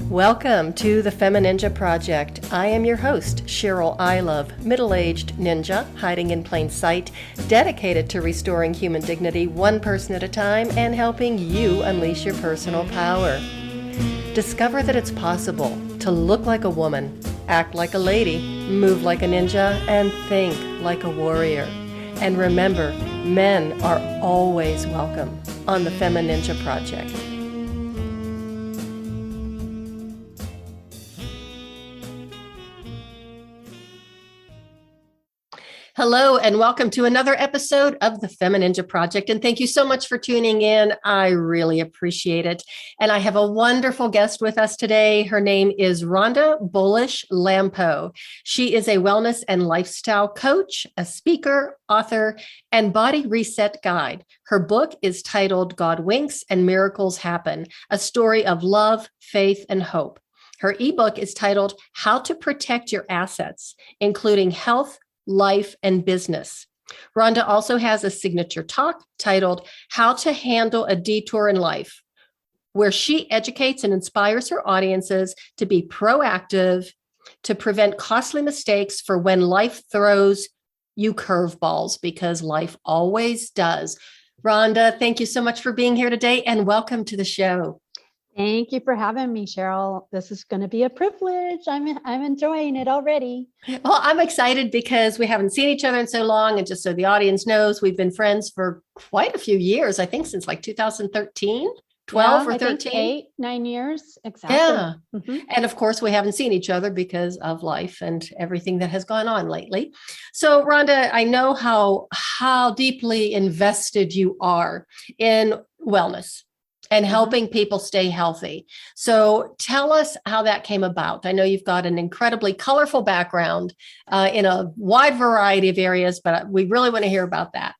Welcome to the Femininja Project. I am your host, Cheryl I Love, middle-aged ninja hiding in plain sight, dedicated to restoring human dignity one person at a time and helping you unleash your personal power. Discover that it's possible to look like a woman, act like a lady, move like a ninja, and think like a warrior. And remember, men are always welcome on the Femininja Project. Hello, and welcome to another episode of the Femininja Project. And thank you so much for tuning in. I really appreciate it. And I have a wonderful guest with us today. Her name is Rhonda Bolich-Lampo. She is a wellness and lifestyle coach, a speaker, author, and body reset guide. Her book is titled God Winks and Miracles Happen, a story of love, faith, and hope. Her ebook is titled How to Protect Your Assets, including health, life, and business. Rhonda also has a signature talk titled How to Handle a Detour in Life, where she educates and inspires her audiences to be proactive, to prevent costly mistakes for when life throws you curveballs, because life always does. Rhonda, thank you so much for being here today, and welcome to the show. Thank you for having me, Cheryl. This is going to be a privilege. I'm enjoying it already. Well, I'm excited because we haven't seen each other in so long. And just so the audience knows, we've been friends for quite a few years, I think since like 2013, 12 or 13. 8-9 years. Exactly. Yeah. Mm-hmm. And of course, we haven't seen each other because of life and everything that has gone on lately. So Rhonda, I know how deeply invested you are in wellness and helping people stay healthy. So tell us how that came about. I know you've got an incredibly colorful background in a wide variety of areas, but we really want to hear about that.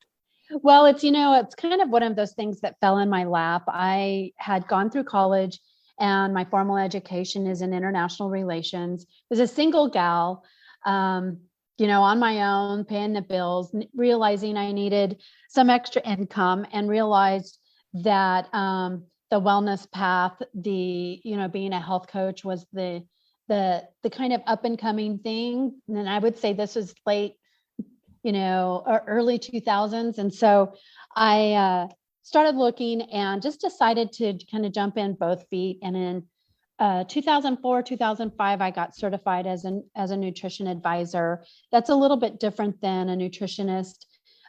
Well, it's kind of one of those things that fell in my lap. I had gone through college and my formal education is in international relations. I was a single gal, on my own, paying the bills, realizing I needed some extra income, and realized that the wellness path, being a health coach was the kind of up and coming thing. And I would say this was late, or early 2000s. And so I started looking and just decided to kind of jump in both feet. And in 2004, 2005, I got certified as a nutrition advisor. That's a little bit different than a nutritionist.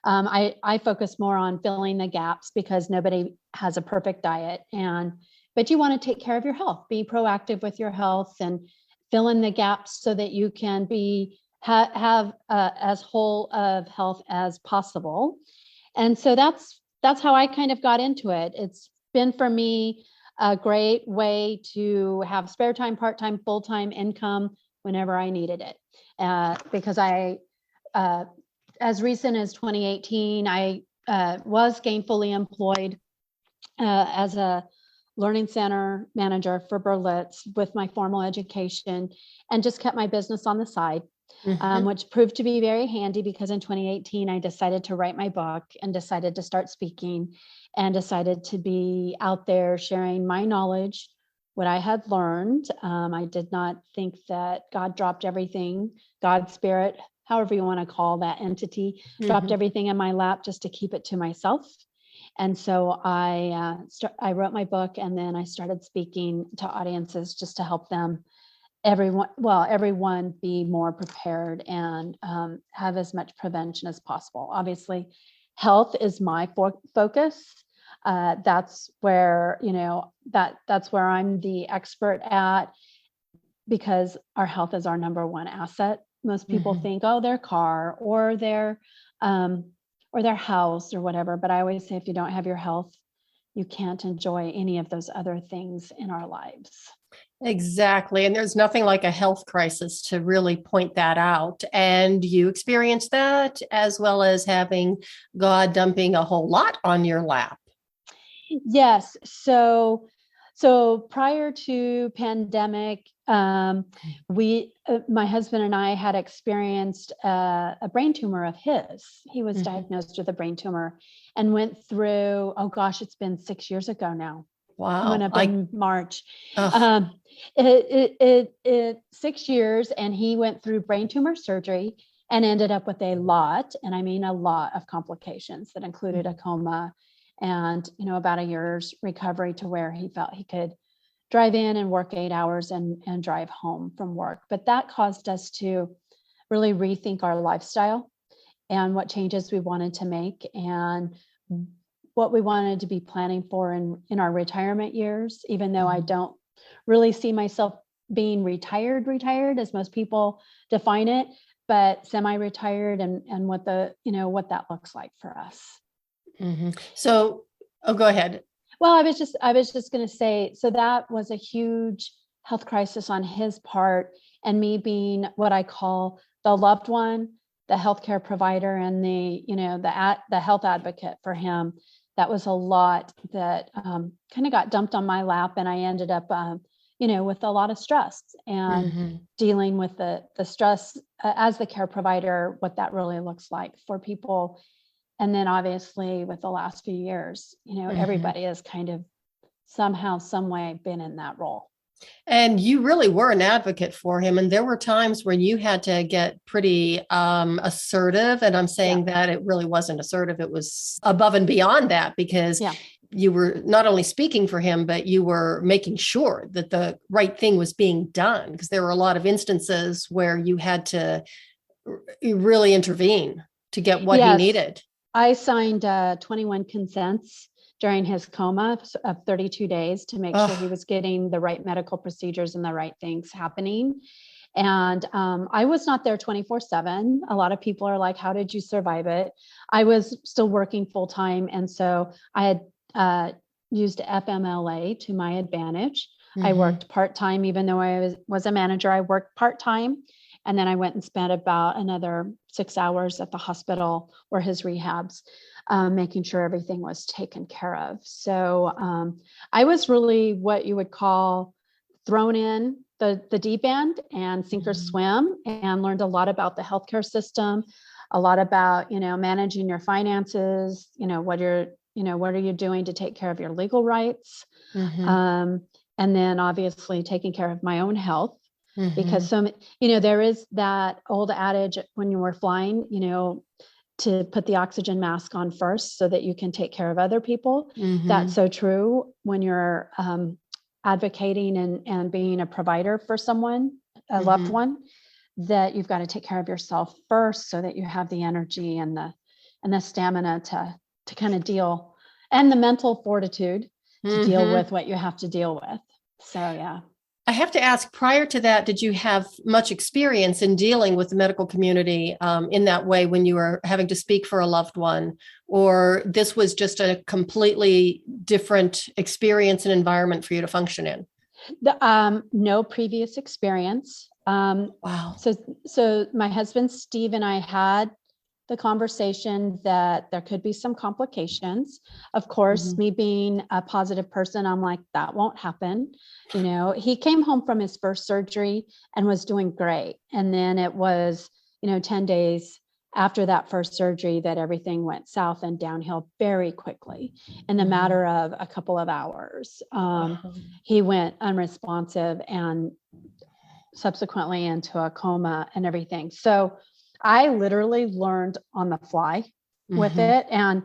I focus more on filling the gaps because nobody has a perfect diet, but you want to take care of your health, be proactive with your health and fill in the gaps so that you can have as whole of health as possible. And so that's how I kind of got into it. It's been for me a great way to have spare time, part-time, full-time income whenever I needed it, because as recent as 2018, I was gainfully employed as a learning center manager for Berlitz with my formal education, and just kept my business on the side, which proved to be very handy because in 2018, I decided to write my book and decided to start speaking and decided to be out there sharing my knowledge, what I had learned. I did not think that God dropped everything, God's spirit, however you want to call that entity, dropped everything in my lap just to keep it to myself. And so I wrote my book, and then I started speaking to audiences just to help everyone be more prepared and have as much prevention as possible. Obviously, health is my focus. That's where, that's where I'm the expert at, because our health is our number one asset. Most people think, their car or their house or whatever. But I always say, if you don't have your health, you can't enjoy any of those other things in our lives. Exactly. And there's nothing like a health crisis to really point that out. And you experienced that, as well as having God dumping a whole lot on your lap. Yes. So prior to pandemic, my husband and I had experienced a brain tumor of his. He was diagnosed with a brain tumor and went through, it's been 6 years ago now. Wow. Up in March. Oh. 6 years, and he went through brain tumor surgery and ended up with a lot, and I mean a lot of complications that included a coma and, about a year's recovery to where he felt he could drive in and work 8 hours and drive home from work. But that caused us to really rethink our lifestyle and what changes we wanted to make and what we wanted to be planning for in our retirement years, even though I don't really see myself being retired as most people define it, but semi-retired and what what that looks like for us. Mm-hmm. So, go ahead. Well, I was just going to say, so that was a huge health crisis on his part, and me being what I call the loved one, the healthcare provider, and the health advocate for him. That was a lot that kind of got dumped on my lap, and I ended up, with a lot of stress and dealing with the stress as the care provider, what that really looks like for people. And then obviously with the last few years, everybody has kind of somehow, some way been in that role. And you really were an advocate for him. And there were times when you had to get pretty assertive. And I'm saying that it really wasn't assertive. It was above and beyond that, because you were not only speaking for him, but you were making sure that the right thing was being done. Because there were a lot of instances where you had to really intervene to get what he needed. I signed 21 consents during his coma of 32 days to make sure he was getting the right medical procedures and the right things happening. And I was not there 24/7. A lot of people are like, how did you survive it? I was still working full time. And so I had used FMLA to my advantage. I worked part-time, even though I was a manager, I worked part-time. And then I went and spent about another 6 hours at the hospital or his rehabs, making sure everything was taken care of. So I was really what you would call thrown in the deep end and sink or swim, and learned a lot about the healthcare system, a lot about, managing your finances, what are you doing to take care of your legal rights? And then obviously taking care of my own health. Because there is that old adage when you were flying, to put the oxygen mask on first so that you can take care of other people. That's so true when you're advocating and being a provider for someone, a loved one, that you've got to take care of yourself first so that you have the energy and the stamina to kind of deal, and the mental fortitude to deal with what you have to deal with. So, yeah. I have to ask, prior to that, did you have much experience in dealing with the medical community in that way when you were having to speak for a loved one? Or this was just a completely different experience and environment for you to function in? No previous experience. Wow. So my husband, Steve, and I had the conversation that there could be some complications. Of course, me being a positive person, I'm like, that won't happen. He came home from his first surgery and was doing great. And then it was, 10 days after that first surgery that everything went south and downhill very quickly in the matter of a couple of hours. He went unresponsive and subsequently into a coma and everything. So I literally learned on the fly with it and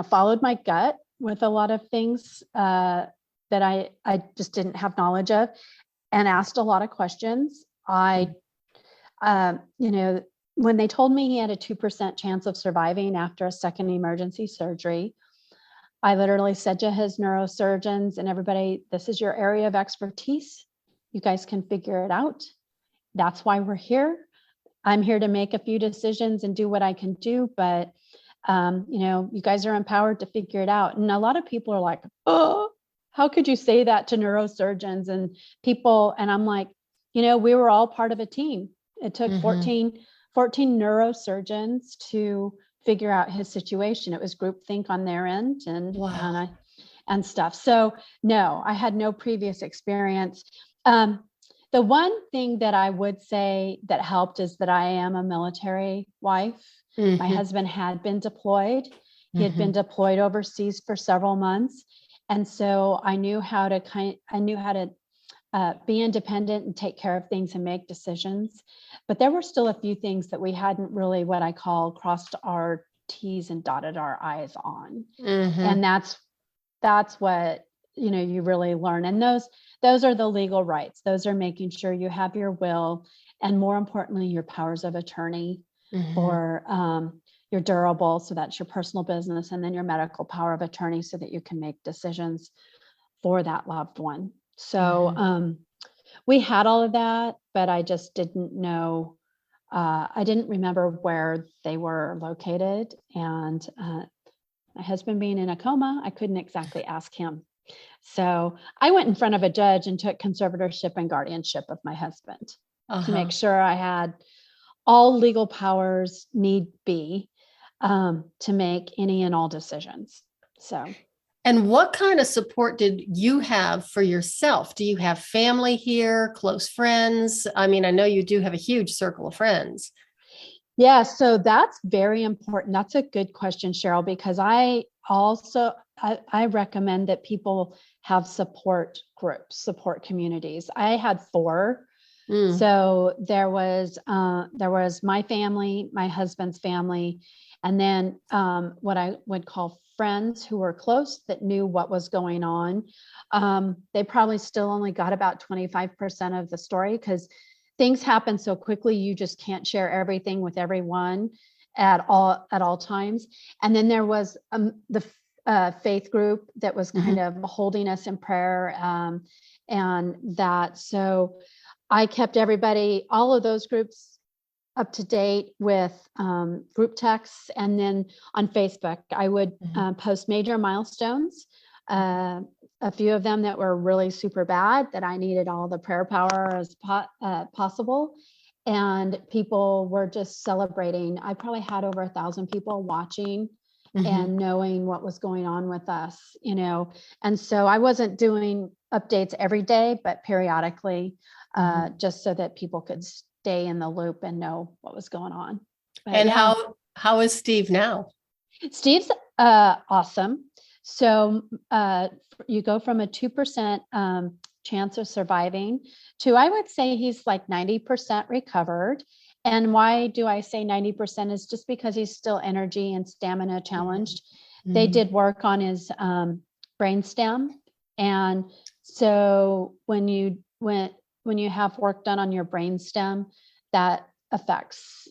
followed my gut with a lot of things that I just didn't have knowledge of, and asked a lot of questions. When they told me he had a 2% chance of surviving after a second emergency surgery, I literally said to his neurosurgeons and everybody, this is your area of expertise. You guys can figure it out. That's why we're here. I'm here to make a few decisions and do what I can do, but you guys are empowered to figure it out. And a lot of people are like, oh, how could you say that to neurosurgeons and people? And I'm like, we were all part of a team. It took 14 neurosurgeons to figure out his situation. It was groupthink on their end and stuff. So no, I had no previous experience. The one thing that I would say that helped is that I am a military wife. My husband had been deployed. He had been deployed overseas for several months. And so I knew how to be independent and take care of things and make decisions. But there were still a few things that we hadn't really, what I call, crossed our T's and dotted our I's on. Mm-hmm. And that's what, you really learn. And those are the legal rights. Those are making sure you have your will, and more importantly, your powers of attorney for your durable. So that's your personal business, and then your medical power of attorney so that you can make decisions for that loved one. So we had all of that, but I just didn't know. I didn't remember where they were located. And my husband being in a coma, I couldn't exactly ask him. So I went in front of a judge and took conservatorship and guardianship of my husband to make sure I had all legal powers need be to make any and all decisions. So. And what kind of support did you have for yourself? Do you have family here, close friends? I mean, I know you do have a huge circle of friends. Yeah, so that's very important. That's a good question, Cheryl, because I recommend that people have support groups, support communities. I had 4. So there was my family, my husband's family, and then what I would call friends who were close that knew what was going on. They probably still only got about 25% of the story, because things happen so quickly. You just can't share everything with everyone at all times. And then there was the faith group that was kind of holding us in prayer, and that. So I kept all of those groups up to date with group texts. And then on Facebook, I would post major milestones, a few of them that were really super bad, that I needed all the prayer power as possible. And people were just celebrating. I probably had over 1,000 people watching and knowing what was going on with us, And so I wasn't doing updates every day, but periodically, just so that people could stay in the loop and know what was going on. But and how is Steve now? Steve's awesome. So you go from a 2% chance of surviving to, I would say he's like 90% recovered. And why do I say 90% is just because he's still energy and stamina challenged. They did work on his brainstem. And so when you have work done on your brainstem, that affects,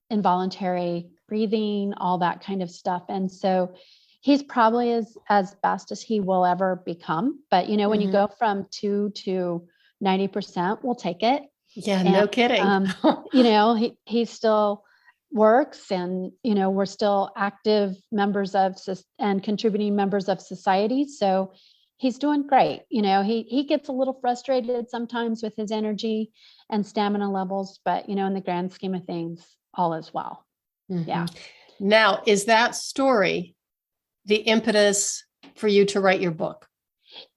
involuntary breathing, all that kind of stuff. And so he's probably as best as he will ever become. But, when you go from 2 to 90%, we'll take it. Yeah, no kidding. He still works, and, we're still active members and contributing members of society. So he's doing great. He gets a little frustrated sometimes with his energy and stamina levels, but, in the grand scheme of things, all is well. Yeah. Now, is that story the impetus for you to write your book?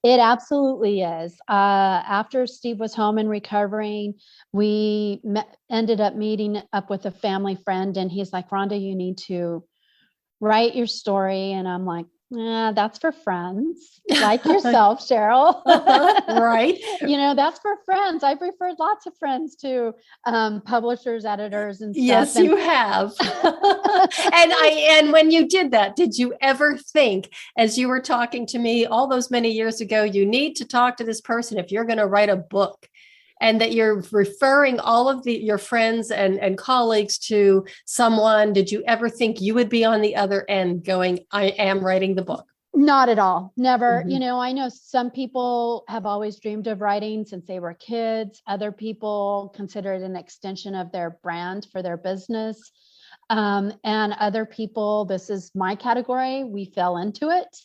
It absolutely is. After Steve was home and recovering, we ended up meeting up with a family friend, and he's like, Rhonda, you need to write your story. And I'm like, that's for friends like yourself, Cheryl. Right. That's for friends. I've referred lots of friends to publishers, editors, and stuff. Yes, you have. And when you did that, did you ever think, as you were talking to me all those many years ago, you need to talk to this person if you're going to write a book? And that you're referring all of your friends and colleagues to someone. Did you ever think you would be on the other end going, I am writing the book? Not at all. Never. I know some people have always dreamed of writing since they were kids. Other people consider it an extension of their brand for their business. And other people, this is my category, we fell into it.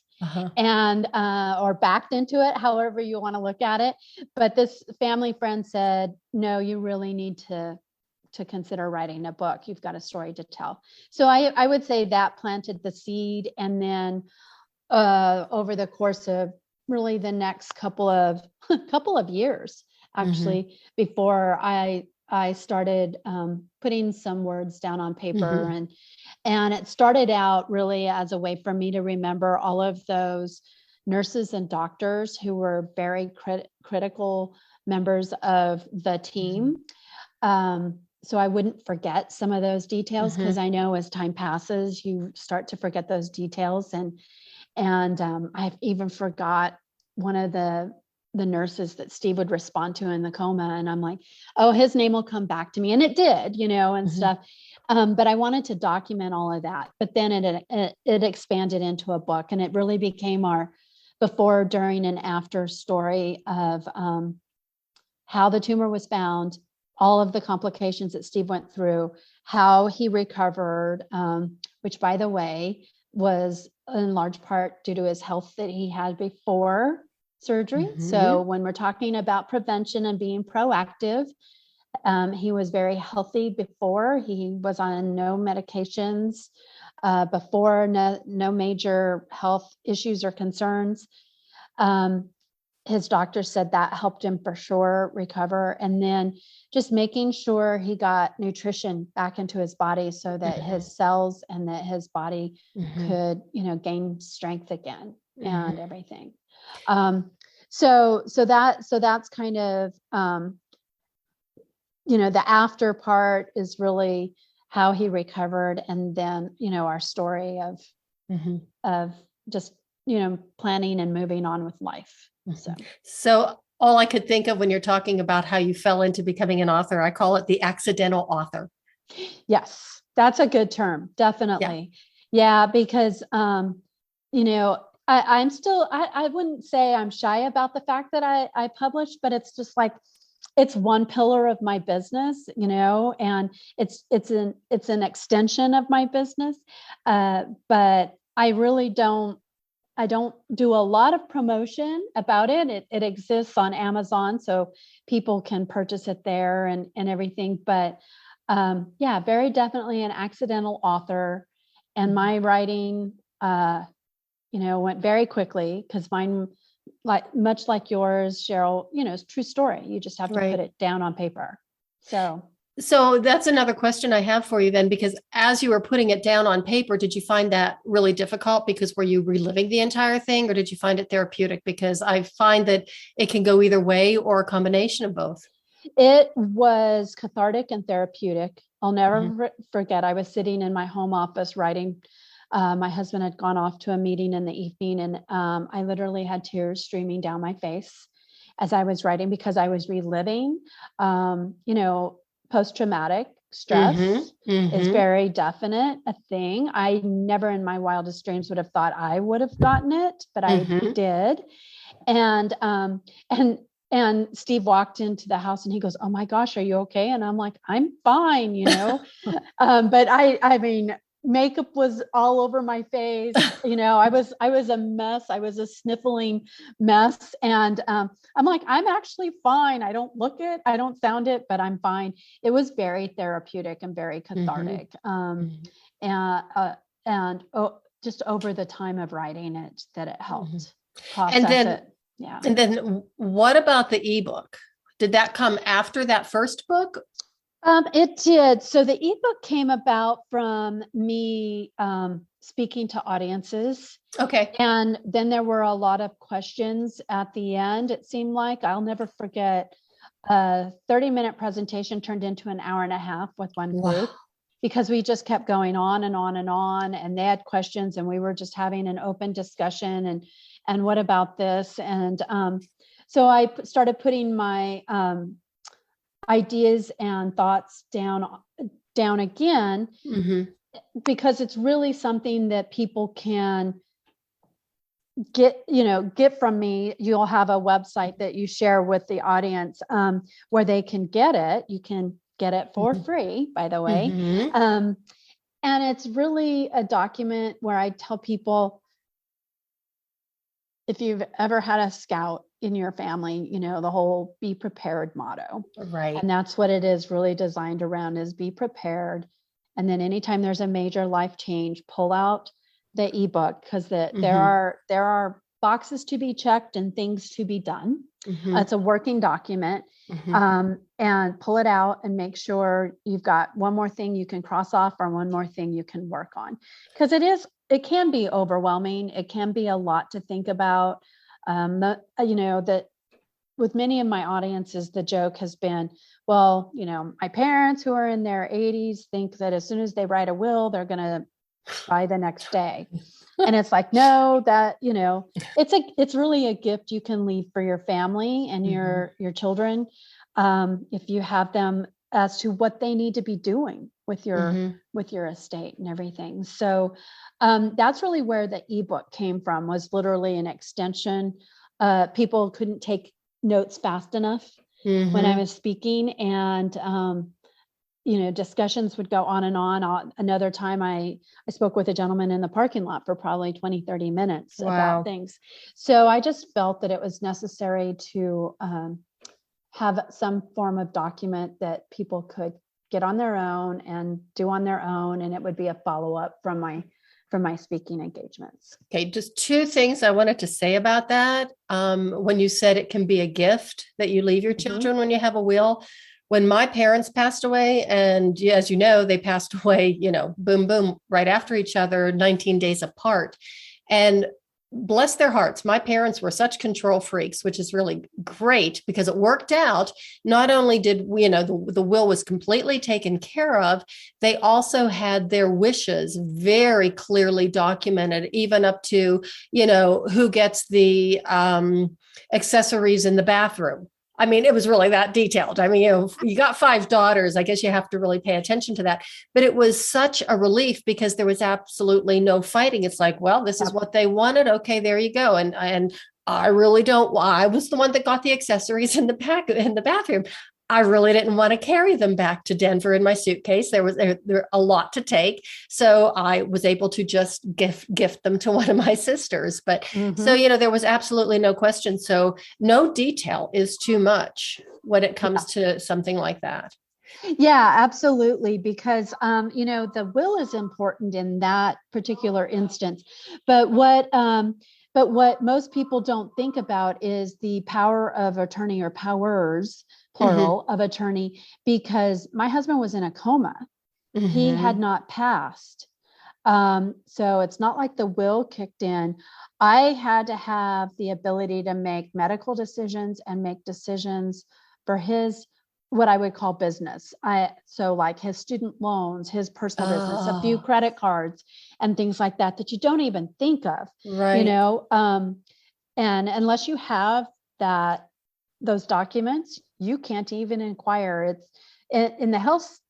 And or backed into it, however you want to look at it. But this family friend said, no, you really need to consider writing a book. You've got a story to tell. So I would say that planted the seed. And then over the course of really the next couple of years, actually, before I I started putting some words down on paper, Mm-hmm. and it started out really as a way for me to remember all of those nurses and doctors who were very critical members of the team. So I wouldn't forget some of those details, because I know as time passes, you start to forget those details. And I've even forgot one of the nurses that Steve would respond to in the coma. And I'm like, oh, his name will come back to me. And it did, and stuff. But I wanted to document all of that. But then it expanded into a book, and it really became our before, during, and after story of how the tumor was found, all of the complications that Steve went through, how he recovered, which, by the way, was in large part due to his health that he had before surgery. So when we're talking about prevention and being proactive, he was very healthy before. He was on no medications before, no major health issues or concerns. His doctor said that helped him for sure recover. And then just making sure he got nutrition back into his body so that his cells and that his body could, gain strength again and everything. So that's kind of, the after part is really how he recovered. And then, our story of just, planning and moving on with life. So all I could think of when you're talking about how you fell into becoming an author, I call it the accidental author. Yes, that's a good term. Definitely. Yeah, because, I'm still, I wouldn't say I'm shy about the fact that I published, but it's just like, it's one pillar of my business, and it's an extension of my business. But I really I don't do a lot of promotion about it. It exists on Amazon, so people can purchase it there and everything. But very definitely an accidental author. And my writing, went very quickly, because mine, much like yours, Cheryl, it's a true story. You just have to put it down on paper. So that's another question I have for you then, because as you were putting it down on paper, did you find that really difficult? Because were you reliving the entire thing, or did you find it therapeutic? Because I find that it can go either way, or a combination of both. It was cathartic and therapeutic. I'll never forget. I was sitting in my home office writing. My husband had gone off to a meeting in the evening, and I literally had tears streaming down my face as I was writing, because I was reliving, post-traumatic stress is very definite a thing. I never in my wildest dreams would have thought I would have gotten it, but I did. And Steve walked into the house and he goes, "Oh my gosh, are you okay?" And I'm like, "I'm fine, But I mean, makeup was all over my face. I was a mess. I was a sniffling mess. And I'm like, I'm actually fine. I don't look it, I don't sound it, but I'm fine. It was very therapeutic and very cathartic. Just over the time of writing it, that it helped process it. Yeah. And then what about the ebook? Did that come after that first book? It did. So the ebook came about from me speaking to audiences. Okay. And then there were a lot of questions at the end. It seemed like, I'll never forget, a 30-minute presentation turned into an hour and a half with one group, because we just kept going on and on and on, and they had questions, and we were just having an open discussion and what about this? And so I started putting my ideas and thoughts down again, because it's really something that people can get from me. You'll have a website that you share with the audience where they can get it. You can get it for free, by the way. And it's really a document where I tell people, if you've ever had a scout in your family, the whole be prepared motto. Right. And that's what it is really designed around, is be prepared. And then anytime there's a major life change, pull out the ebook, because there are boxes to be checked and things to be done. Mm-hmm. It's a working document. Mm-hmm. And pull it out and make sure you've got one more thing you can cross off or one more thing you can work on. Because it can be overwhelming. It can be a lot to think about. That with many of my audiences, the joke has been, well, my parents who are in their 80s think that as soon as they write a will, they're going to die the next day. And it's like, no, that, it's really a gift you can leave for your family and your children. If you have them as to what they need to be doing with your estate and everything. So that's really where the ebook came from, was literally an extension. People couldn't take notes fast enough when I was speaking, and discussions would go on and on. Another time I spoke with a gentleman in the parking lot for probably 20-30 minutes about things. So I just felt that it was necessary to have some form of document that people could get on their own and do on their own, and it would be a follow-up from my speaking engagements. Okay, just two things I wanted to say about that. When you said it can be a gift that you leave your children when you have a will. When my parents passed away, and as you know, they passed away, boom, boom, right after each other, 19 days apart. And bless their hearts, my parents were such control freaks, which is really great because it worked out. Not only did we, the will was completely taken care of, they also had their wishes very clearly documented, even up to, who gets the accessories in the bathroom. I mean, it was really that detailed. I mean, you got 5 daughters. I guess you have to really pay attention to that. But it was such a relief because there was absolutely no fighting. It's like, well, this is what they wanted. Okay, there you go. And I really don't. I was the one that got the accessories in the bathroom. I really didn't want to carry them back to Denver in my suitcase. There was a lot to take. So I was able to just gift them to one of my sisters. But so, there was absolutely no question. So no detail is too much when it comes to something like that. Yeah, absolutely. Because, the will is important in that particular instance. But what most people don't think about is the power of attorney, or powers, plural, of attorney, because my husband was in a coma. He had not passed. So it's not like the will kicked in. I had to have the ability to make medical decisions and make decisions for his, what I would call business. So like his student loans, his personal business, a few credit cards and things like that you don't even think of, right. And unless you have those documents, you can't even inquire. It's in the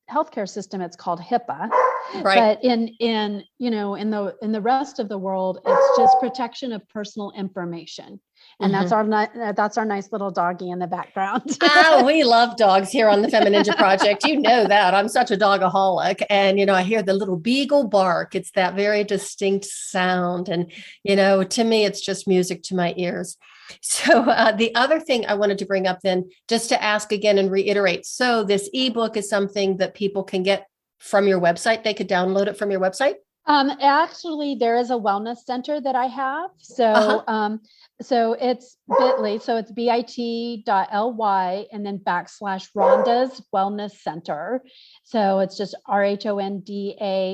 healthcare system, it's called HIPAA. Right. But in the rest of the world, it's just protection of personal information. And that's our nice little doggy in the background. We love dogs here on the Feminine Ninja Project. You know that. I'm such a dogaholic. And, I hear the little beagle bark. It's that very distinct sound. And, to me, it's just music to my ears. So the other thing I wanted to bring up then, just to ask again and reiterate. So this ebook is something that people can get from your website. They could download it from your website? Actually, there is a wellness center that I have. So, so it's bit.ly. So it's bit.ly and then / Rhonda's Wellness Center. So it's just RHONDAS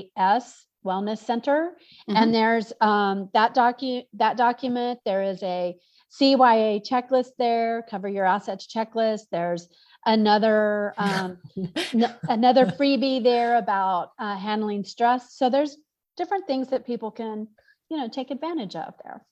Wellness Center. And there's that document. There is a CYA checklist there, cover your assets checklist. There's another another freebie there about handling stress. So there's different things that people can, take advantage of there.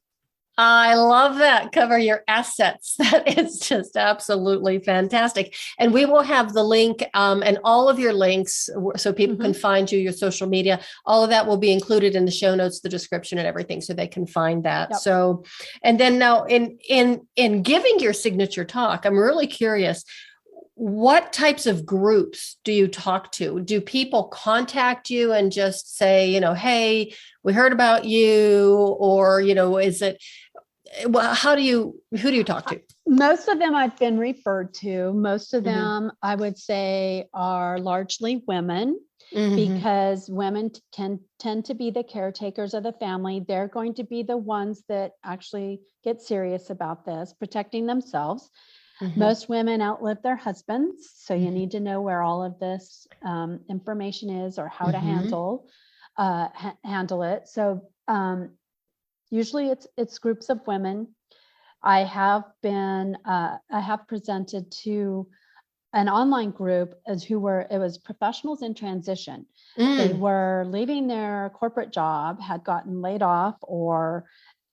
I love that. Cover your assets. That is just absolutely fantastic. And we will have the link and all of your links so people can find you, your social media. All of that will be included in the show notes, the description and everything, so they can find that. Yep. So, and then now in giving your signature talk, I'm really curious, what types of groups do you talk to? Do people contact you and just say, hey, we heard about you, or, is it, well, who do you talk to? Most of them I've been referred to. Most of them I would say are largely women. because women tend to be the caretakers of the family. They're going to be the ones that actually get serious about this, protecting themselves. Most women outlive their husbands, so you need to know where all of this information is, or how to handle it. So usually it's groups of women. I have presented to an online group it was professionals in transition. They were leaving their corporate job, had gotten laid off, or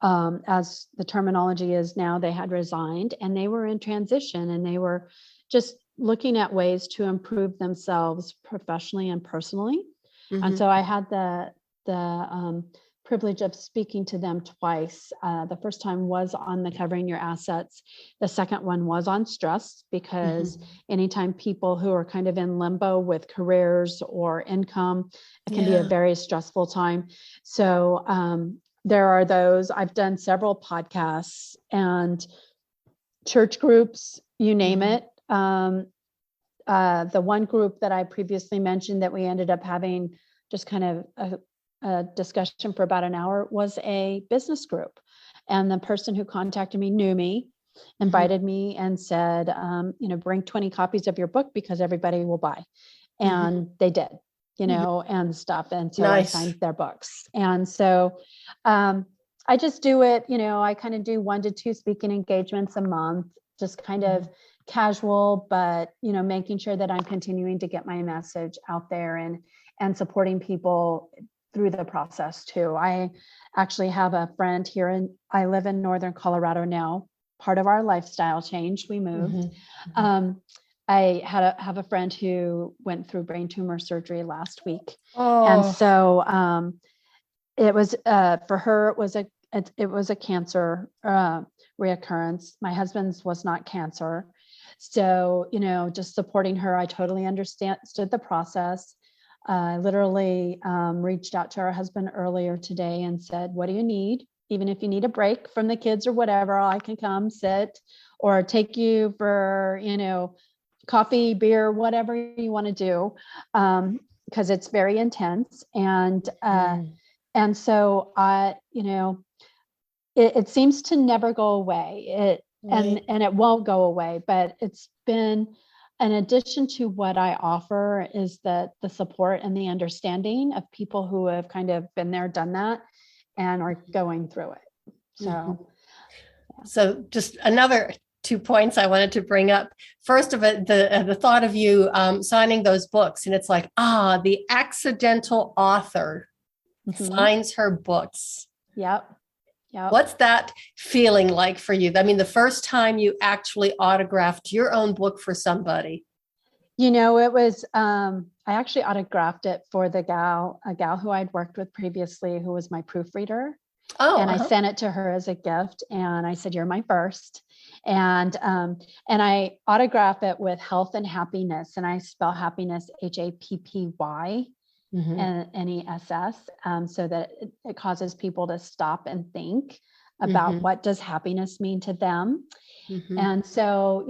as the terminology is now, they had resigned, and they were in transition, and they were just looking at ways to improve themselves professionally and personally. And so I had the privilege of speaking to them twice. The first time was on the covering your assets. The second one was on stress, because anytime people who are kind of in limbo with careers or income, it can be a very stressful time. So there are those. I've done several podcasts and church groups, you name it. The one group that I previously mentioned that we ended up having just kind of a discussion for about an hour was a business group. And the person who contacted me knew me, invited me, and said, bring 20 copies of your book because everybody will buy. And they did, and stuff. And so I signed their books. And so I just do it, I kind of do 1 to 2 speaking engagements a month, just kind of casual, but, making sure that I'm continuing to get my message out there and supporting people through the process too. I actually have a friend here, I live in Northern Colorado now. Part of our lifestyle change, we moved. I have a friend who went through brain tumor surgery last week. And so it was, for her, it was a cancer reoccurrence. My husband's was not cancer. So, just supporting her, I totally understood the process. I literally reached out to her husband earlier today and said, what do you need? Even if you need a break from the kids or whatever, I can come sit or take you for, coffee, beer, whatever you want to do, because it's very intense. And so it seems to never go away. And it won't go away, but it's been, in addition to what I offer, is that the support and the understanding of people who have kind of been there, done that, and are going through it. So, So just another 2 points I wanted to bring up. First of it, the thought of you signing those books, and it's like, the accidental author signs her books. Yep. What's that feeling like for you? I mean, the first time you actually autographed your own book for somebody. It was, I actually autographed it for a gal who I'd worked with previously, who was my proofreader. And I sent it to her as a gift. And I said, you're my first. And I autograph it with health and happiness. And I spell happiness, HAPPY. And NESS, so that it causes people to stop and think about what does happiness mean to them. And so,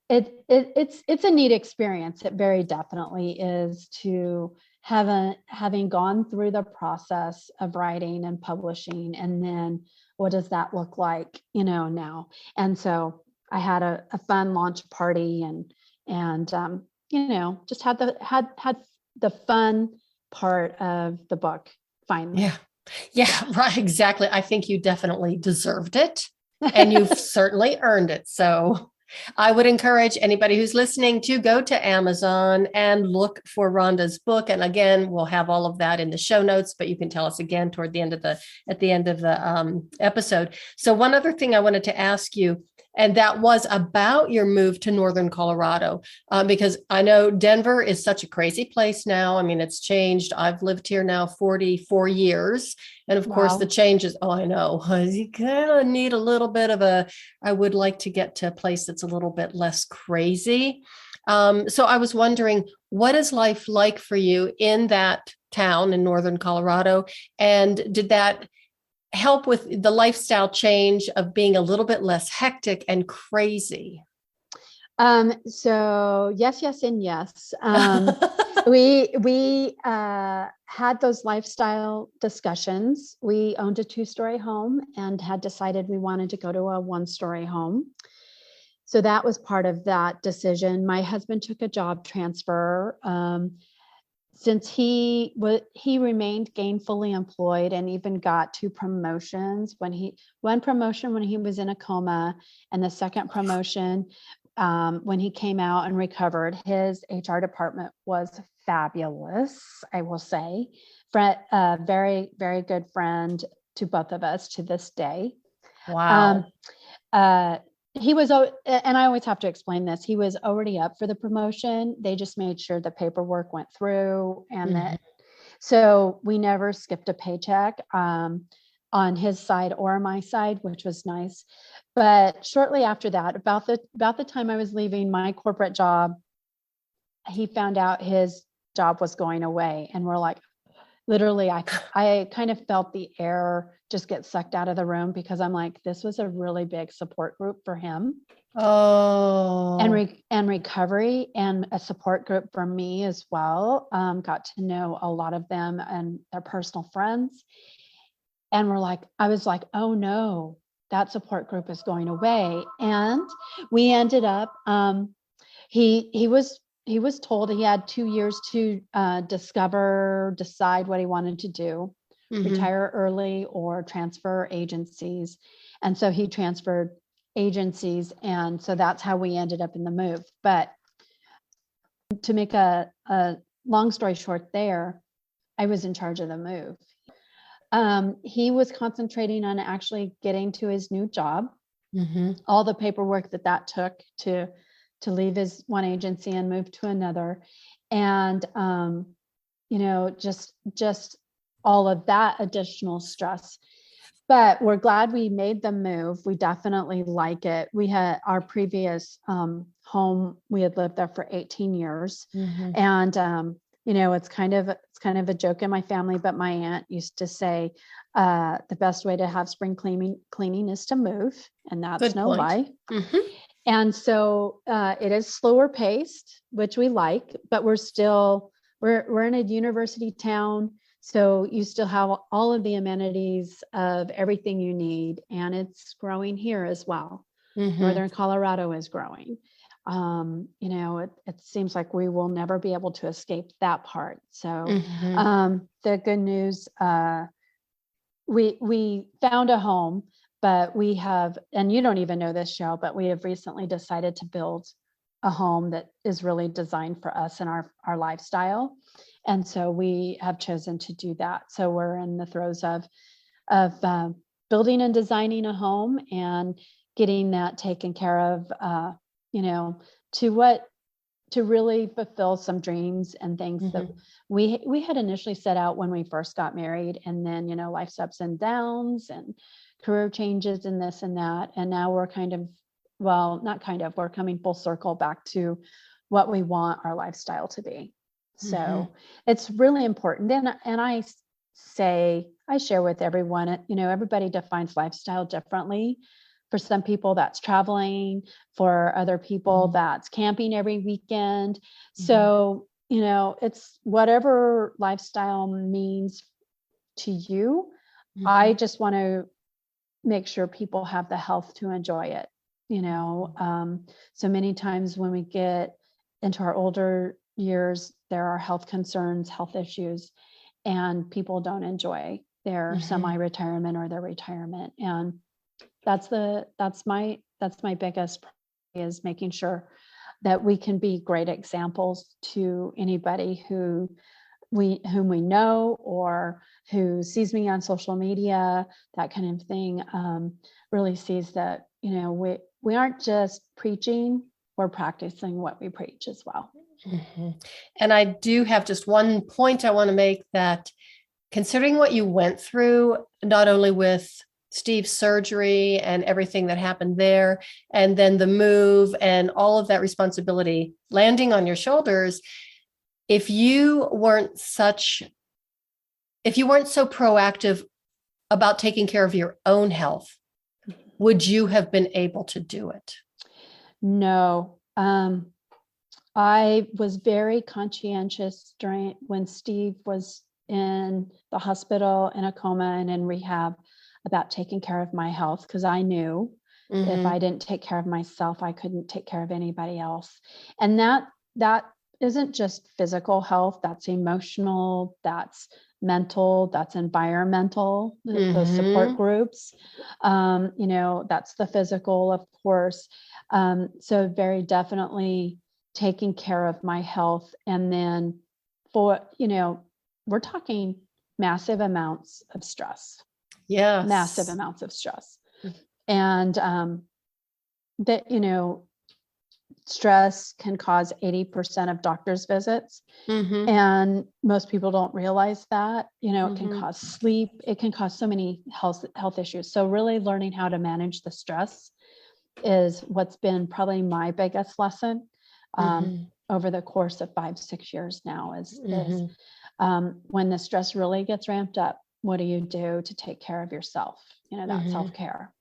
it's a neat experience. It very definitely is, to having gone through the process of writing and publishing, and then what does that look like, now? And so I had a fun launch party and just had the fun part of the book finally. Yeah, right. Exactly. I think you definitely deserved it, and you've certainly earned it. So I would encourage anybody who's listening to go to Amazon and look for Rhonda's book. And again, we'll have all of that in the show notes, but you can tell us again at the end of the episode. So one other thing I wanted to ask you, and that was about your move to Northern Colorado, because I know Denver is such a crazy place now. I mean, it's changed. I've lived here now 44 years. And of course, the changes, I know, you kind of need a little bit of I would like to get to a place that's a little bit less crazy. So I was wondering, what is life like for you in that town in Northern Colorado? And did that help with the lifestyle change of being a little bit less hectic and crazy? So yes, and yes. We had those lifestyle discussions. We owned a 2-story home and had decided we wanted to go to a 1-story home. So that was part of that decision. My husband took a job transfer. Since he remained gainfully employed and even got 2 promotions, one promotion when he was in a coma, and the second promotion when he came out and recovered. His HR department was fabulous, I will say. Very, very good friend to both of us to this day. Wow. He was, and I always have to explain this, he was already up for the promotion. They just made sure the paperwork went through, and that, so we never skipped a paycheck on his side or my side, which was nice. But shortly after that, about the time I was leaving my corporate job, he found out his job was going away, and we're like, literally, I kind of felt the air just get sucked out of the room, because I'm like, this was a really big support group for him. Oh. And recovery, and a support group for me as well. Got to know a lot of them and their personal friends. And I was like, oh no, that support group is going away. And we ended up, he was told he had 2 years to decide what he wanted to do, retire early or transfer agencies. And so he transferred agencies. And so that's how we ended up in the move. But to make a long story short there, I was in charge of the move. He was concentrating on actually getting to his new job, all the paperwork that took to leave his one agency and move to another. And, just all of that additional stress. But we're glad we made the move. We definitely like it. We had our previous home, we had lived there for 18 years. And, it's kind of a joke in my family, but my aunt used to say, the best way to have spring cleaning is to move. And that's Good no point. lie. And so it is slower paced, which we like, but we're in a university town. So you still have all of the amenities of everything you need. And it's growing here as well. Northern Colorado is growing. It seems like we will never be able to escape that part. So the good news, we found a home, but we have, and you don't even know this, Cheryl, but we have recently decided to build a home that is really designed for us and our lifestyle. And so we have chosen to do that. So we're in the throes of building and designing a home and getting that taken care of, to really fulfill some dreams and things that we had initially set out when we first got married. And then, life's ups and downs and career changes and this and that. And now we're we're coming full circle back to what we want our lifestyle to be. So it's really important. And I share with everyone, everybody defines lifestyle differently. For some people, that's traveling. For other people, that's camping every weekend. So, it's whatever lifestyle means to you. I just want to make sure people have the health to enjoy it. So many times when we get into our older years, there are health concerns, health issues, and people don't enjoy their semi-retirement or their retirement. And that's my biggest priority, is making sure that we can be great examples to anybody whom we know or who sees me on social media, that kind of thing, really sees that, we aren't just preaching, we're practicing what we preach as well. And I do have just one point I want to make, that considering what you went through, not only with Steve's surgery and everything that happened there, and then the move and all of that responsibility landing on your shoulders, if you weren't so proactive about taking care of your own health, would you have been able to do it? No. I was very conscientious when Steve was in the hospital in a coma and in rehab about taking care of my health, because I knew if I didn't take care of myself, I couldn't take care of anybody else. And that isn't just physical health, that's emotional, that's mental, that's environmental, those support groups, that's the physical, of course. So very definitely taking care of my health. And then we're talking massive amounts of stress. Yes. Massive amounts of stress. And stress can cause 80% of doctor's visits. And most people don't realize that. It can cause sleep. It can cause so many health issues. So really learning how to manage the stress is what's been probably my biggest lesson over the course of 5-6 years now is when the stress really gets ramped up, what do you do to take care of yourself? That self-care.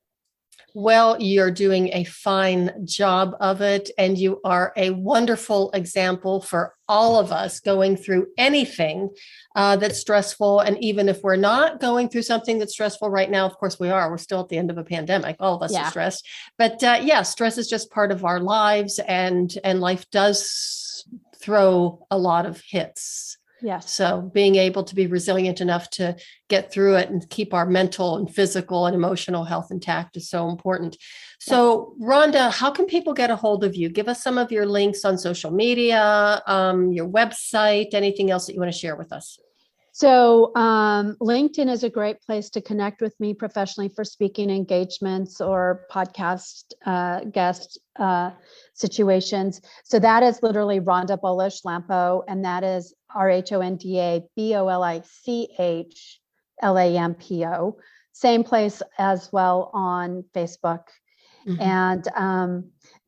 Well, you're doing a fine job of it, and you are a wonderful example for all of us going through anything that's stressful. And even if we're not going through something that's stressful right now, of course we are. We're still at the end of a pandemic. All of us are stressed. But stress is just part of our lives, and life does throw a lot of hits. Yes. So being able to be resilient enough to get through it and keep our mental and physical and emotional health intact is so important. So Rhonda, how can people get a hold of you? Give us some of your links on social media, your website, anything else that you want to share with us. So LinkedIn is a great place to connect with me professionally for speaking engagements or podcast guest situations. So that is literally Rhonda Bolich-Lampo, and that is RHONDA BOLICHLAMPO. Same place as well on Facebook. And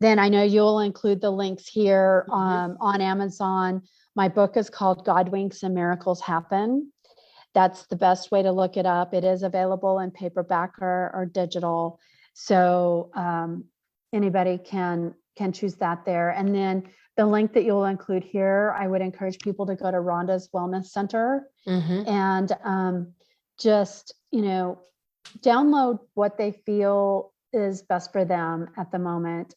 then I know you'll include the links here on Amazon. My book is called God Winks and Miracles Happen. That's the best way to look it up. It is available in paperback or digital. So anybody can choose that there. And then the link that you'll include here, I would encourage people to go to Rhonda's Wellness Center and just, download what they feel is best for them at the moment.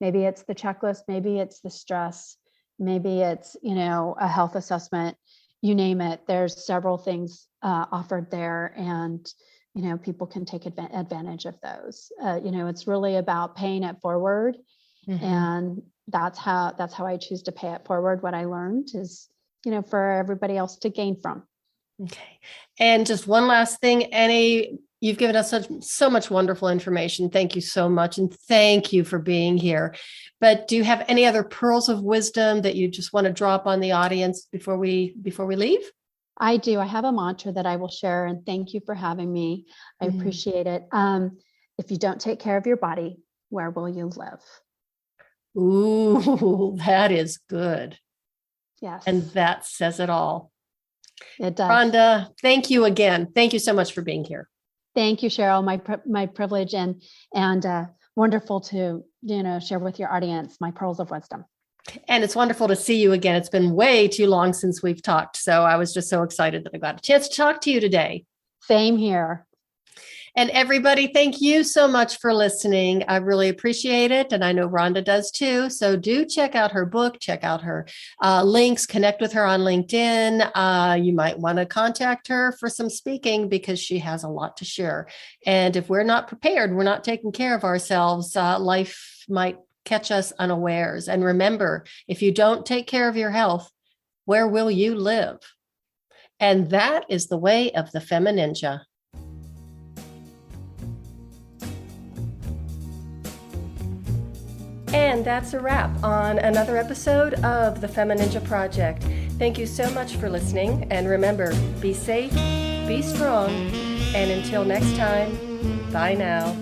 Maybe it's the checklist, maybe it's the stress, maybe it's, a health assessment, you name it. There's several things offered there, and, people can take advantage of those. It's really about paying it forward. And that's how I choose to pay it forward. What I learned is, for everybody else to gain from. Okay. And just one last thing, you've given us so much wonderful information. Thank you so much. And thank you for being here. But do you have any other pearls of wisdom that you just want to drop on the audience before we leave? I do. I have a mantra that I will share, and thank you for having me. I appreciate it. If you don't take care of your body, where will you live? Ooh, that is good. Yes. And that says it all. It does. Rhonda, thank you again. Thank you so much for being here. Thank you, Cheryl. My privilege and wonderful to, share with your audience my pearls of wisdom. And it's wonderful to see you again. It's been way too long since we've talked. So I was just so excited that I got a chance to talk to you today. Same here. And everybody, thank you so much for listening. I really appreciate it. And I know Rhonda does too. So do check out her book, check out her links, connect with her on LinkedIn. You might want to contact her for some speaking because she has a lot to share. And if we're not prepared, we're not taking care of ourselves, life might catch us unawares. And remember, if you don't take care of your health, where will you live? And that is the way of the Femininja. And that's a wrap on another episode of the Femininja Project. Thank you so much for listening. And remember, be safe, be strong, and until next time, bye now.